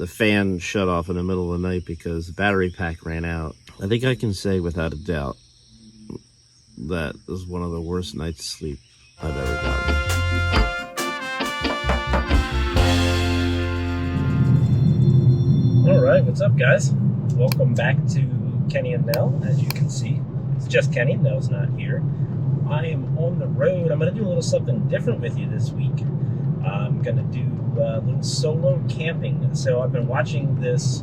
the fan shut off in the middle of the night because the battery pack ran out. I think I can say without a doubt that was one of the worst nights of sleep I've ever gotten. Alright, what's up guys? Welcome back to Kenny and Nell. As you can see, it's just Kenny, Nell's not here. I am on the road. I'm going to do a little something different with you this week. I'm going to do a little solo camping. So I've been watching this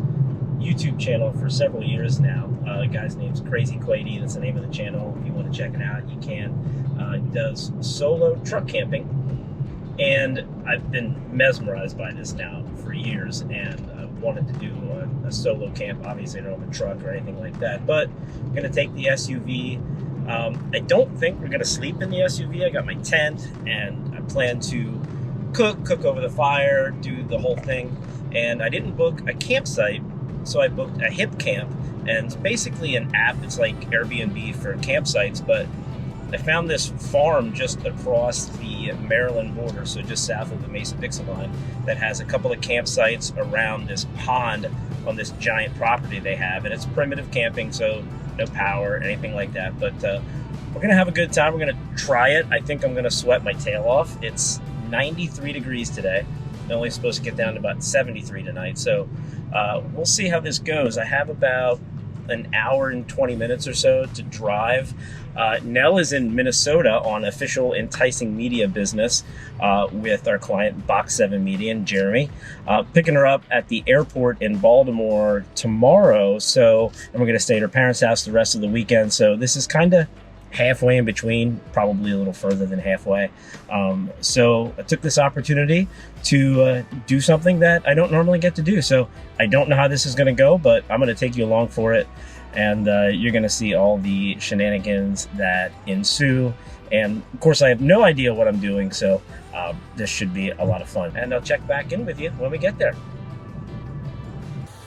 YouTube channel for several years now. The guy's name's Crazy Quady. That's the name of the channel. If you want to check it out, you can. He does solo truck camping. And I've been mesmerized by this now for years, and I wanted to do a solo camp. Obviously I don't have a truck or anything like that, but I'm going to take the SUV. I don't think we're going to sleep in the SUV. I got my tent, and I plan to cook over the fire, do the whole thing. And I didn't book a campsite, so I booked a Hip Camp, and it's basically an app. It's like Airbnb for campsites, but I found this farm just across the Maryland border, so just south of the Mason-Dixon line, that has a couple of campsites around this pond on this giant property they have. And it's primitive camping, so no power or anything like that. But we're going to have a good time. We're going to try it. I think I'm going to sweat my tail off. It's 93 degrees today. It's only supposed to get down to about 73 tonight. So we'll see how this goes. I have about an hour and 20 minutes or so to drive. Nell is in Minnesota on official enticing media business with our client Box 7 Media and Jeremy. Picking her up at the airport in Baltimore tomorrow. And we're going to stay at her parents' house the rest of the weekend. So this is kind of halfway in between, probably a little further than halfway. So I took this opportunity to do something that I don't normally get to do. So I don't know how this is going to go, but I'm going to take you along for it. And you're going to see all the shenanigans that ensue. And of course, I have no idea what I'm doing. So this should be a lot of fun. And I'll check back in with you when we get there.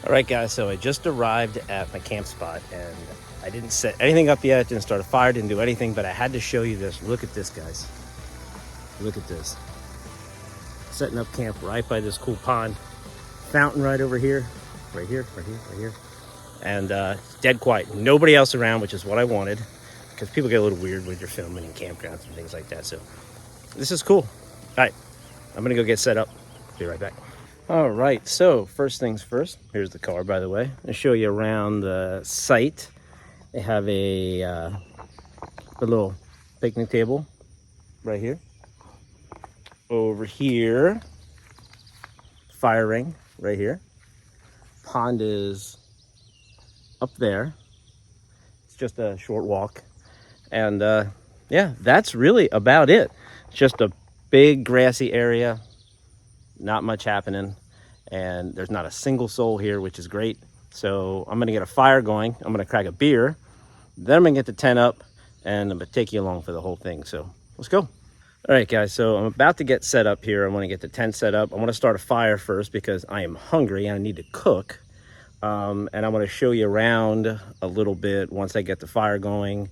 All right, guys, so I just arrived at my camp spot, and I didn't set anything up yet, didn't start a fire, didn't do anything, but I had to show you this. Look at this, guys. Look at this. Setting up camp right by this cool pond. Fountain right over here. Right here, right here, right here. And dead quiet. Nobody else around, which is what I wanted, because people get a little weird when you're filming in campgrounds and things like that. So this is cool. All right, I'm going to go get set up. Be right back. All right, so first things first. Here's the car, by the way. I'll show you around the site. They have a little picnic table right here. Over here, fire ring right here. Pond is up there. It's just a short walk. And yeah, that's really about it. It's just a big grassy area, not much happening. And there's not a single soul here, which is great. So I'm gonna get a fire going. I'm gonna crack a beer. Then I'm gonna get the tent up, and I'm gonna take you along for the whole thing. So let's go. All right, guys, so I'm about to get set up here. I wanna get the tent set up. I wanna start a fire first because I am hungry and I need to cook. And I'm gonna show you around a little bit once I get the fire going,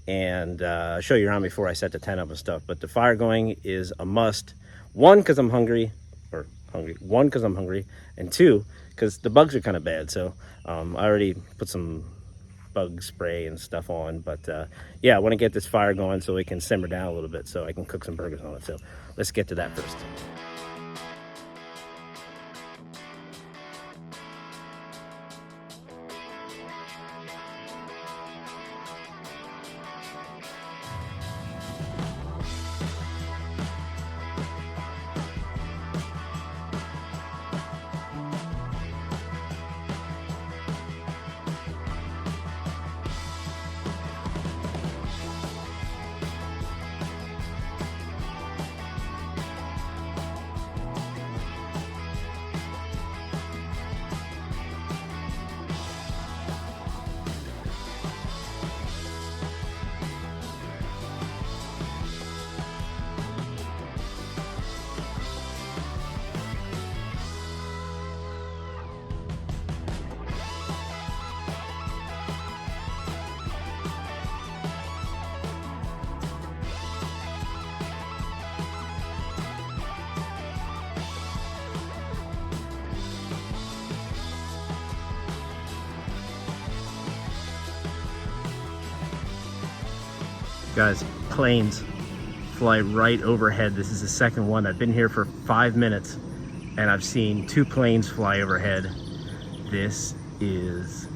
and show you around before I set the tent up and stuff. But the fire going is a must. One, because I'm hungry. One, because I'm hungry, and two, because the bugs are kind of bad. So I already put some bug spray and stuff on, but yeah, I want to get this fire going so it can simmer down a little bit so I can cook some burgers on it. So let's get to that first. Guys, planes fly right overhead. This is the second one. I've been here for 5 minutes and I've seen 2 planes fly overhead. This is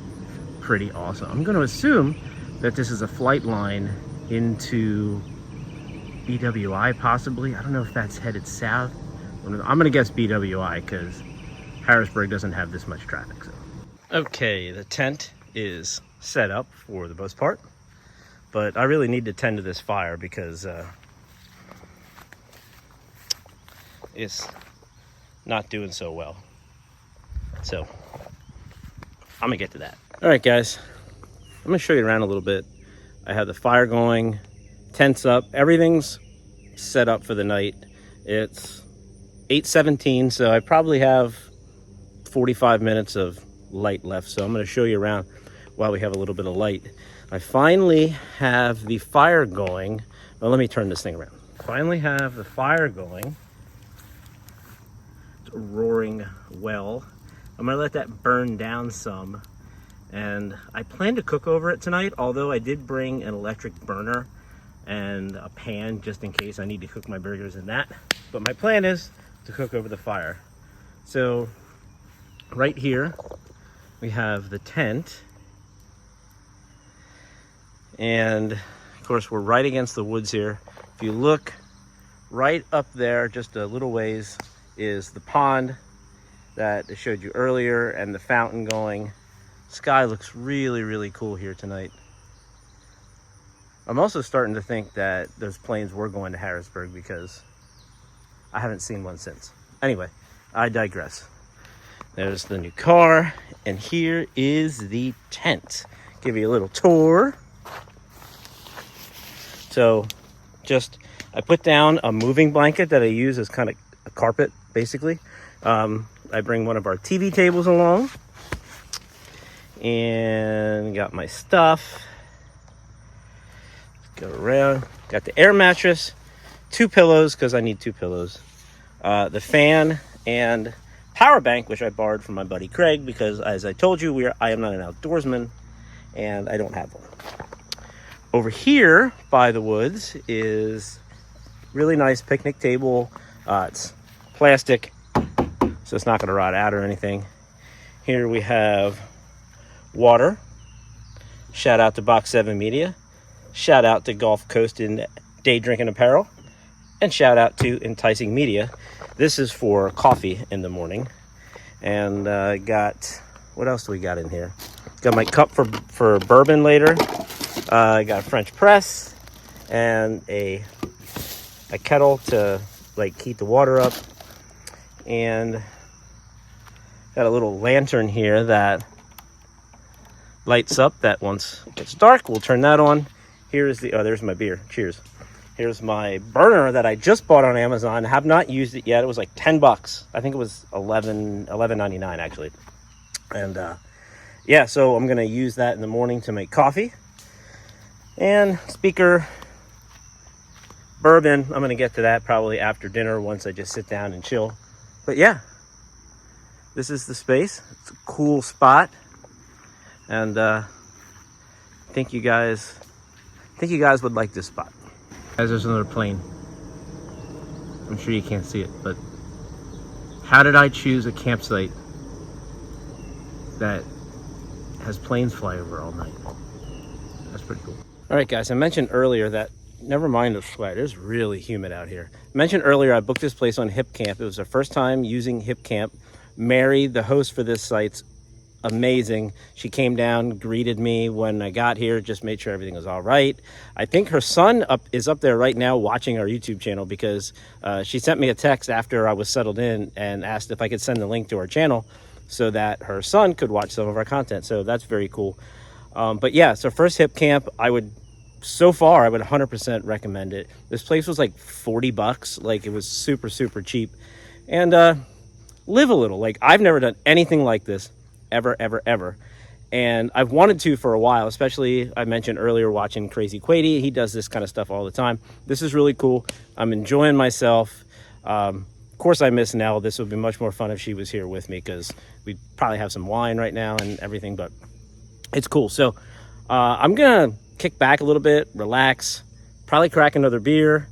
pretty awesome. I'm going to assume that this is a flight line into BWI possibly. I don't know if that's headed south. I'm going to guess BWI because Harrisburg doesn't have this much traffic. So. Okay, the tent is set up for the most part, but I really need to tend to this fire because it's not doing so well. So I'm gonna get to that. All right, guys, I'm gonna show you around a little bit. I have the fire going, tents up, everything's set up for the night. It's 8:17, so I probably have 45 minutes of light left. So I'm gonna show you around while we have a little bit of light. I finally have the fire going. Well, let me turn this thing around. Finally have the fire going. It's a roaring well. I'm gonna let that burn down some. And I plan to cook over it tonight, although I did bring an electric burner and a pan just in case I need to cook my burgers in that. But my plan is to cook over the fire. So right here, we have the tent. And of course, we're right against the woods here. If you look right up there, just a little ways, is the pond that I showed you earlier and the fountain going. Sky looks really, really cool here tonight. I'm also starting to think that those planes were going to Harrisburg because I haven't seen one since. Anyway, I digress. There's the new car, and here is the tent. Give you a little tour. So I put down a moving blanket that I use as kind of a carpet, basically. I bring one of our TV tables along and got my stuff. Let's go around. Got the air mattress, 2 pillows because I need 2 pillows, the fan, and power bank, which I borrowed from my buddy Craig because, as I told you, I am not an outdoorsman and I don't have one. Over here by the woods is really nice picnic table. It's plastic, so it's not going to rot out or anything. Here we have water. Shout out to Box 7 Media. Shout out to Gulf Coast and Day Drinking Apparel. And shout out to Enticing Media. This is for coffee in the morning. And got, what else do we got in here? Got my cup for bourbon later. I got a French press and a kettle to like heat the water up. And got a little lantern here that lights up that once it gets dark, we'll turn that on. Here's there's my beer. Cheers. Here's my burner that I just bought on Amazon. Have not used it yet. It was like $10. I think it was $11.99 actually. And yeah, so I'm gonna use that in the morning to make coffee. And speaker, bourbon, I'm gonna get to that probably after dinner once I just sit down and chill. But yeah, this is the space. It's a cool spot. And I think you guys would like this spot. Guys, there's another plane. I'm sure you can't see it, but how did I choose a campsite that has planes fly over all night? That's pretty cool. All right, guys, I mentioned earlier that, never mind the sweat, it's really humid out here. I mentioned earlier I booked this place on HipCamp. It was the first time using HipCamp. Mary, the host for this site's amazing. She came down, greeted me when I got here, just made sure everything was all right. I think her son is up there right now watching our YouTube channel because she sent me a text after I was settled in and asked if I could send the link to our channel so that her son could watch some of our content. So that's very cool. But yeah, so first HipCamp, I would 100% recommend it. This place was like $40. Like, it was super, super cheap. And live a little. Like, I've never done anything like this ever. And I've wanted to for a while, especially I mentioned earlier watching Crazy Quady. He does this kind of stuff all the time. This is really cool. I'm enjoying myself. Of course, I miss Nell. This would be much more fun if she was here with me because we'd probably have some wine right now and everything, but it's cool. So I'm going to kick back a little bit, relax, probably crack another beer,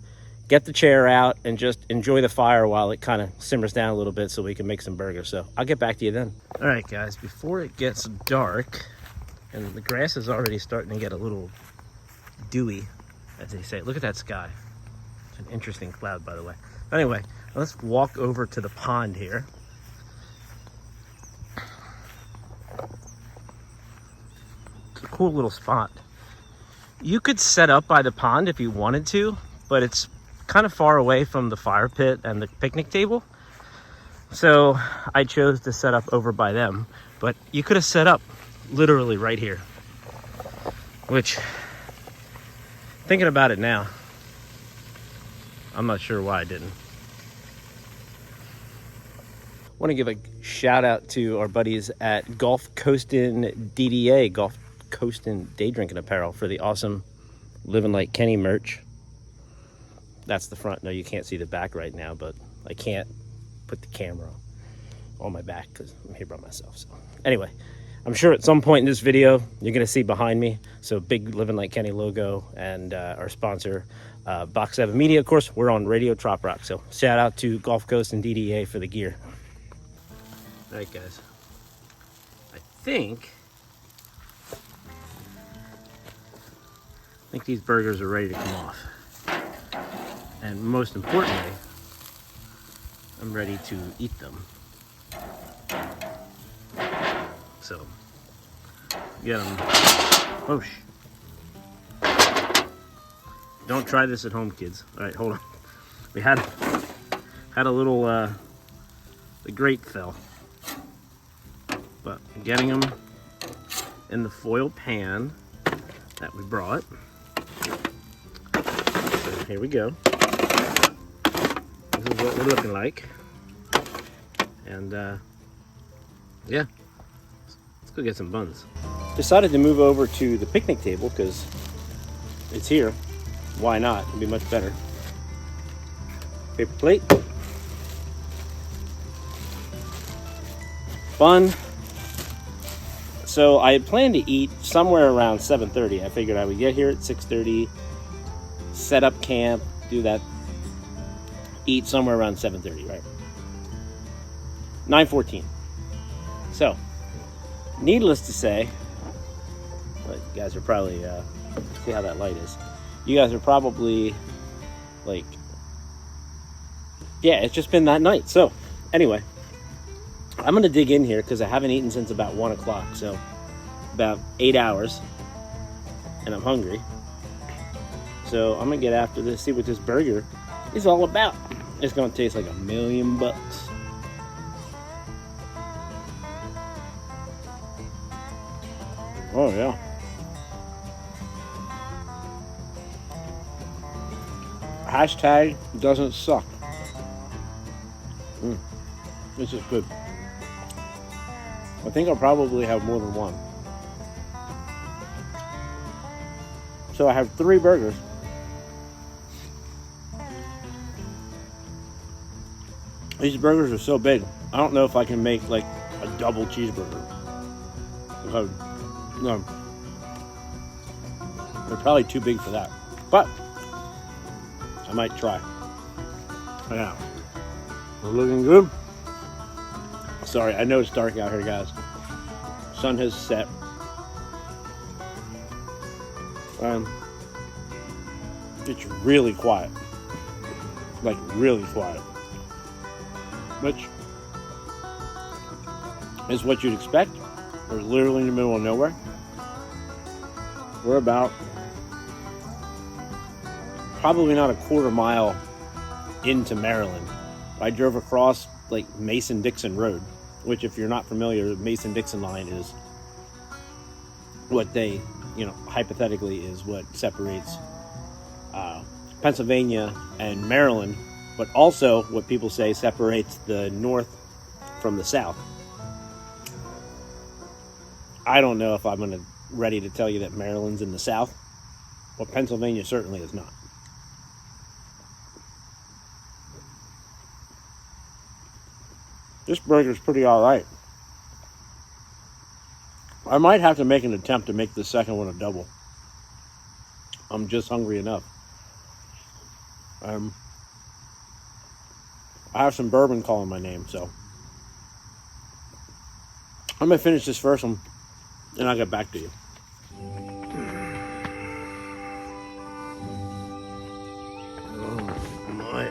get the chair out, and just enjoy the fire while it kind of simmers down a little bit so we can make some burgers. So I'll get back to you then. All right, guys, before it gets dark, and the grass is already starting to get a little dewy, as they say. Look at that sky. It's an interesting cloud, by the way. Anyway, let's walk over to the pond here. It's a cool little spot. You could set up by the pond if you wanted to, but it's kind of far away from the fire pit and the picnic table. So I chose to set up over by them, but you could have set up literally right here, which, thinking about it now, I'm not sure why I didn't. Want to give a shout out to our buddies at Gulf Coastin' DDA, Gulf Coastin' Day Drinking Apparel, for the awesome Living Like Kenny merch. That's the front. No, you can't see the back right now, but I can't put the camera on my back because I'm here by myself. So anyway, I'm sure at some point in this video you're going to see behind me, so big Living Like Kenny logo, and our sponsor, Box 7 Media. Of course, we're on Radio Trop Rock, so shout out to Gulf Coast and DDA for the gear. All right, guys, I think these burgers are ready to come off, and most importantly, I'm ready to eat them. So get them. Oh, don't try this at home, kids. All right, hold on. We had a little the grate fell, but getting them in the foil pan that we brought. So here we go. This is what we're looking like, and yeah, let's go get some buns. Decided to move over to the picnic table because it's here. Why not? It'd be much better. Paper plate, bun. So I had planned to eat somewhere around 7:30. I figured I would get here at 6:30, set up camp, do that, eat somewhere around 7:30, right? 9:14. So, needless to say, well, you guys are probably, see how that light is. You guys are probably like, yeah, it's just been that night. So, anyway, I'm going to dig in here because I haven't eaten since about 1 o'clock. So, about 8 hours, and I'm hungry. So, I'm going to get after this, see what this burger is all about. It's going to taste like $1,000,000. Oh, yeah. Hashtag doesn't suck. This is good. I think I'll probably have more than one. So I have 3 burgers. These burgers are so big, I don't know if I can make like a double cheeseburger. No, they're probably too big for that, but I might try. Yeah, we're looking good. Sorry, I know it's dark out here, guys. Sun has set. It's really quiet, like really quiet, which is what you'd expect. We're literally in the middle of nowhere. We're about probably not a quarter mile into Maryland. I drove across like Mason-Dixon Road, which, if you're not familiar, the Mason-Dixon line is what they, hypothetically is what separates Pennsylvania and Maryland, but also what people say separates the North from the South. I don't know if I'm ready to tell you that Maryland's in the South. Well, Pennsylvania certainly is not. This burger's pretty alright. I might have to make an attempt to make the second one a double. I'm just hungry enough. I have some bourbon calling my name, so I'm gonna finish this first one, and I'll get back to you. Oh my!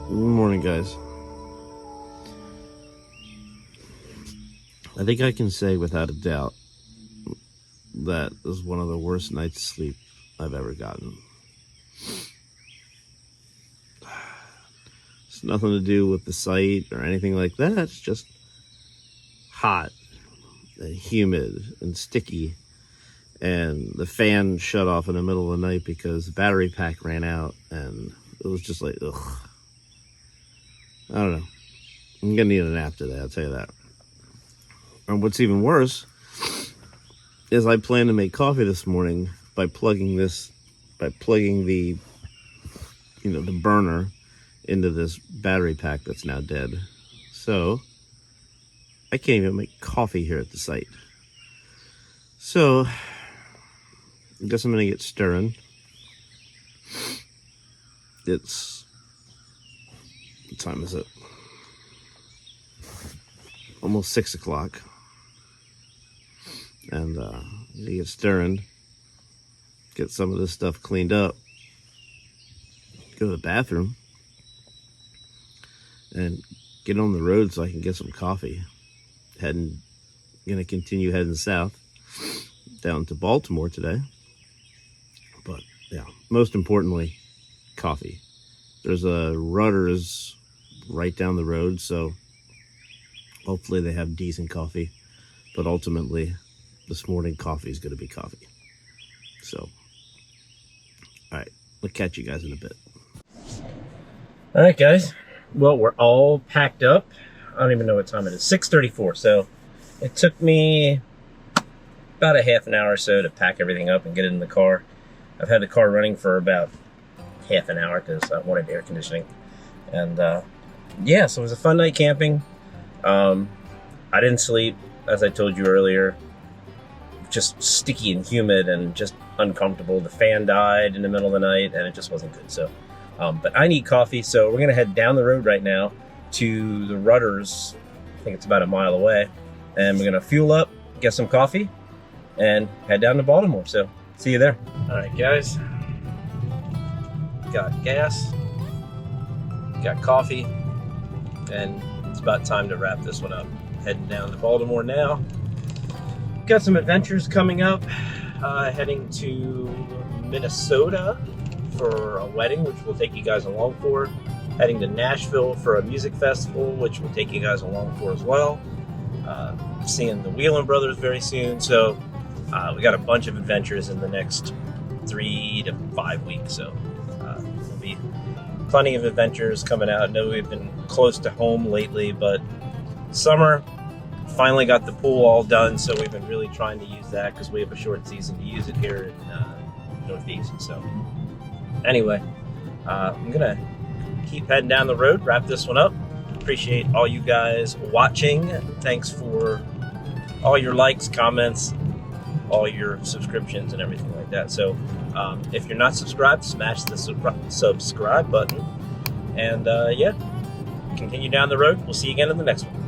Good morning, guys. I think I can say without a doubt that is one of the worst nights of sleep I've ever gotten. It's nothing to do with the site or anything like that. It's just hot and humid and sticky. And the fan shut off in the middle of the night because the battery pack ran out. And it was just like, ugh. I don't know. I'm going to need a nap today, I'll tell you that. And what's even worse is I plan to make coffee this morning by plugging the, the burner into this battery pack that's now dead. So I can't even make coffee here at the site. So I guess I'm gonna get stirring. It's, what time is it? Almost 6 o'clock. And you get stirring, get some of this stuff cleaned up, go to the bathroom, and get on the road so I can get some coffee. Gonna continue heading south down to Baltimore today. But yeah, most importantly, coffee. There's a Rutter's right down the road, so hopefully they have decent coffee. But ultimately, this morning coffee is going to be coffee. So, all right, I'll catch you guys in a bit. All right, guys. Well, we're all packed up. I don't even know what time it is. 6:34. So it took me about a half an hour or so to pack everything up and get it in the car. I've had the car running for about half an hour because I wanted air conditioning. And yeah, so it was a fun night camping. I didn't sleep, as I told you earlier. Just sticky and humid and just uncomfortable. The fan died in the middle of the night and it just wasn't good. So, but I need coffee, so we're gonna head down the road right now to the Rudders. I think it's about a mile away, and we're gonna fuel up, get some coffee, and head down to Baltimore. So, see you there. All right, guys. Got gas, got coffee, and it's about time to wrap this one up. Heading down to Baltimore now. Got some adventures coming up. Heading to Minnesota for a wedding, which we'll take you guys along for. Heading to Nashville for a music festival, which we'll take you guys along for as well. Seeing the Whelan Brothers very soon. So we got a bunch of adventures in the next 3 to 5 weeks. So there'll be plenty of adventures coming out. I know we've been close to home lately, but summer, finally got the pool all done, so we've been really trying to use that because we have a short season to use it here in Northeast. So anyway, I'm gonna keep heading down the road, wrap this one up. Appreciate all you guys watching. Thanks for all your likes, comments, all your subscriptions and everything like that. So if you're not subscribed, smash the subscribe button, and yeah, continue down the road. We'll see you again in the next one.